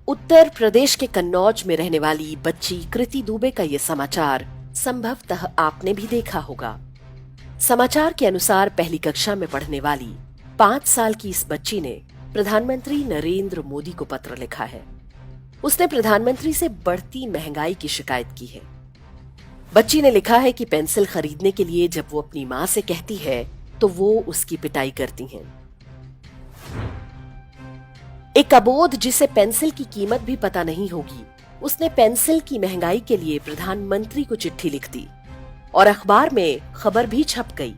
उत्तर प्रदेश के कन्नौज में रहने वाली बच्ची कृति दुबे का ये समाचार संभवतः आपने भी देखा होगा। समाचार के अनुसार पहली कक्षा में पढ़ने वाली 5 साल की इस बच्ची ने प्रधानमंत्री नरेंद्र मोदी को पत्र लिखा है। उसने प्रधानमंत्री से बढ़ती महंगाई की शिकायत की है। बच्ची ने लिखा है कि पेंसिल खरीदने के लिए जब वो अपनी माँ से कहती है तो वो उसकी पिटाई करती हैं। एक अबोध जिसे पेंसिल की कीमत भी पता नहीं होगी, उसने पेंसिल की महंगाई के लिए प्रधानमंत्री को चिट्ठी लिख दी और अखबार में खबर भी छप गई।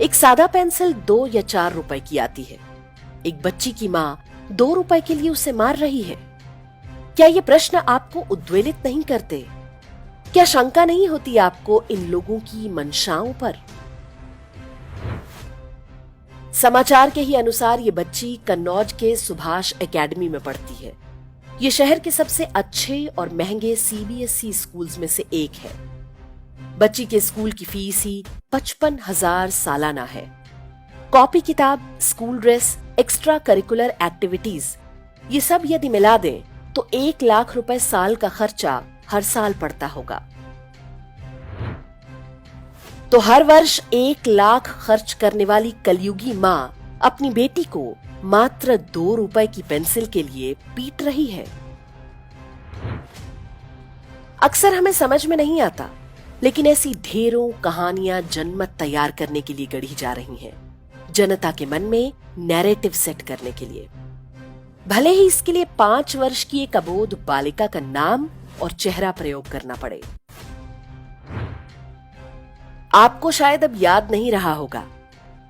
एक सादा पेंसिल 2 या 4 रुपए की आती है। एक बच्ची की माँ 2 रुपए के लिए उसे मार रही है। क्या ये प्रश्न आपको उद्वेलित नहीं करते? क्या शंका नहीं होती आपको इन लोगों की मंशाओं पर? समाचार के ही अनुसार ये बच्ची कन्नौज के सुभाष एकेडमी में पढ़ती है। ये शहर के सबसे अच्छे और महंगे सीबीएसई स्कूल्स में से एक है। बच्ची के स्कूल की फीस ही 55,000 सालाना है। कॉपी किताब, school dress, extra curricular activities, ये सब यदि मिला दें तो 1 लाख रुपए साल का खर्चा हर साल पड़ता होगा। तो हर वर्ष 1 लाख खर्च करने वाली कलयुगी माँ अपनी बेटी को मात्र 2 रुपए की पेंसिल के लिए पीट रही है। अक्सर हमें समझ में नहीं आता, लेकिन ऐसी ढेरों कहानियां जनमत तैयार करने के लिए गढ़ी जा रही हैं, जनता के मन में नैरेटिव सेट करने के लिए। भले ही इसके लिए 5 वर्ष की एक अबोध बालिका का नाम और चेहरा प्रयोग करना पड़े। आपको शायद अब याद नहीं रहा होगा,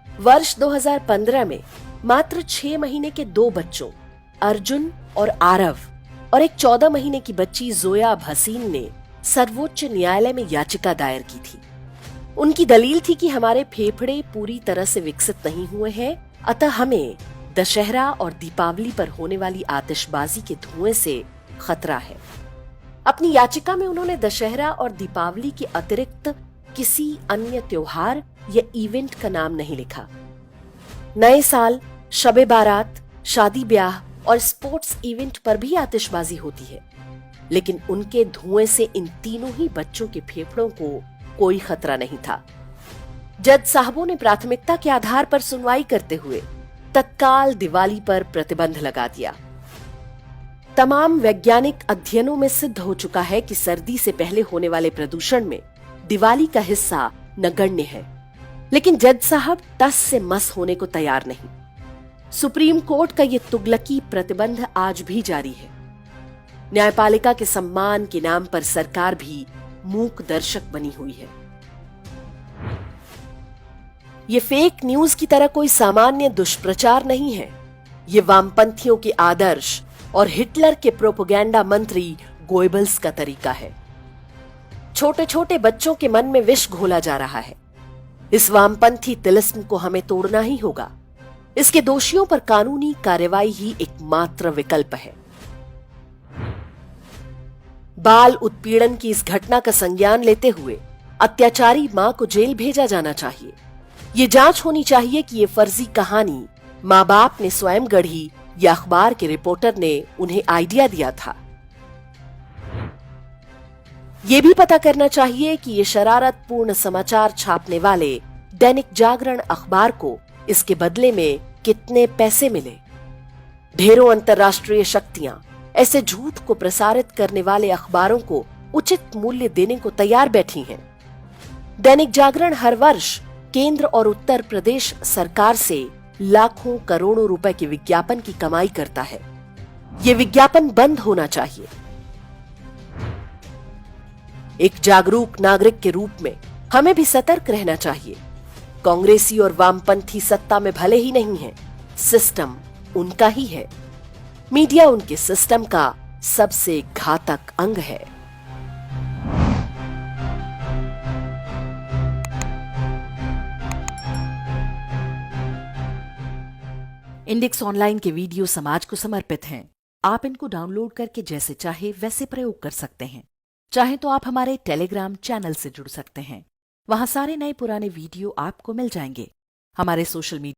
वर्ष 2015 में मात्र 6 महीने के 2 बच्चों अर्जुन और आरव और एक 14 महीने की बच्ची जोया भसीन ने सर्वोच्च न्यायालय में याचिका दायर की थी। उनकी दलील थी कि हमारे फेफड़े पूरी तरह से विकसित नहीं हुए हैं, अतः हमें दशहरा और दीपावली पर होने वाली आतिशबाजी के धुएं से खतरा है। अपनी याचिका में उन्होंने दशहरा और दीपावली के अतिरिक्त किसी अन्य त्योहार या इवेंट का नाम नहीं लिखा। नए साल, शबे बारात, शादी ब्याह और स्पोर्ट्स इवेंट पर भी आतिशबाजी होती है, लेकिन उनके धुएं से इन तीनों ही बच्चों के फेफड़ों को कोई खतरा नहीं था। जज साहबों ने प्राथमिकता के आधार पर सुनवाई करते हुए तत्काल दिवाली पर प्रतिबंध लगा दिया। तमाम वैज्ञानिक अध्ययनों में सिद्ध हो चुका है कि सर्दी से पहले होने वाले प्रदूषण में दिवाली का हिस्सा नगण्य है, लेकिन जज साहब टस से मस होने को तैयार नहीं। सुप्रीम कोर्ट का ये तुगलकी प्रतिबंध आज भी जारी है। न्यायपालिका के सम्मान के नाम पर सरकार भी मूक दर्शक बनी हुई है। ये फेक न्यूज की तरह कोई सामान्य दुष्प्रचार नहीं है। ये वामपंथियों के आदर्श और हिटलर के प्रोपेगेंडा मंत्री गोएबल्स का तरीका है। छोटे छोटे बच्चों के मन में विष घोला जा रहा है। इस वामपंथी तिलिस्म को हमें तोड़ना ही होगा। इसके दोषियों पर कानूनी कार्रवाई ही एकमात्र विकल्प है। बाल उत्पीड़न की इस घटना का संज्ञान लेते हुए अत्याचारी मां को जेल भेजा जाना चाहिए। ये जांच होनी चाहिए कि ये फर्जी कहानी मां बाप ने स्वयं गढ़ी या अखबार के रिपोर्टर ने उन्हें आइडिया दिया था। ये भी पता करना चाहिए कि ये शरारतपूर्ण समाचार छापने वाले दैनिक जागरण अखबार को इसके बदले में कितने पैसे मिले। ढेरों अंतर्राष्ट्रीय शक्तियां ऐसे झूठ को प्रसारित करने वाले अखबारों को उचित मूल्य देने को तैयार बैठी हैं। दैनिक जागरण हर वर्ष केंद्र और उत्तर प्रदेश सरकार से लाखों करोड़ों रुपए के विज्ञापन की कमाई करता है। ये विज्ञापन बंद होना चाहिए। एक जागरूक नागरिक के रूप में हमें भी सतर्क रहना चाहिए। कांग्रेसी और वामपंथी सत्ता में भले ही नहीं है, सिस्टम उनका ही है। मीडिया उनके सिस्टम का सबसे घातक अंग है। इंडेक्स ऑनलाइन के वीडियो समाज को समर्पित हैं। आप इनको डाउनलोड करके जैसे चाहे वैसे प्रयोग कर सकते हैं। चाहे तो आप हमारे टेलीग्राम चैनल से जुड़ सकते हैं। वहां सारे नए पुराने वीडियो आपको मिल जाएंगे। हमारे सोशल मीडिया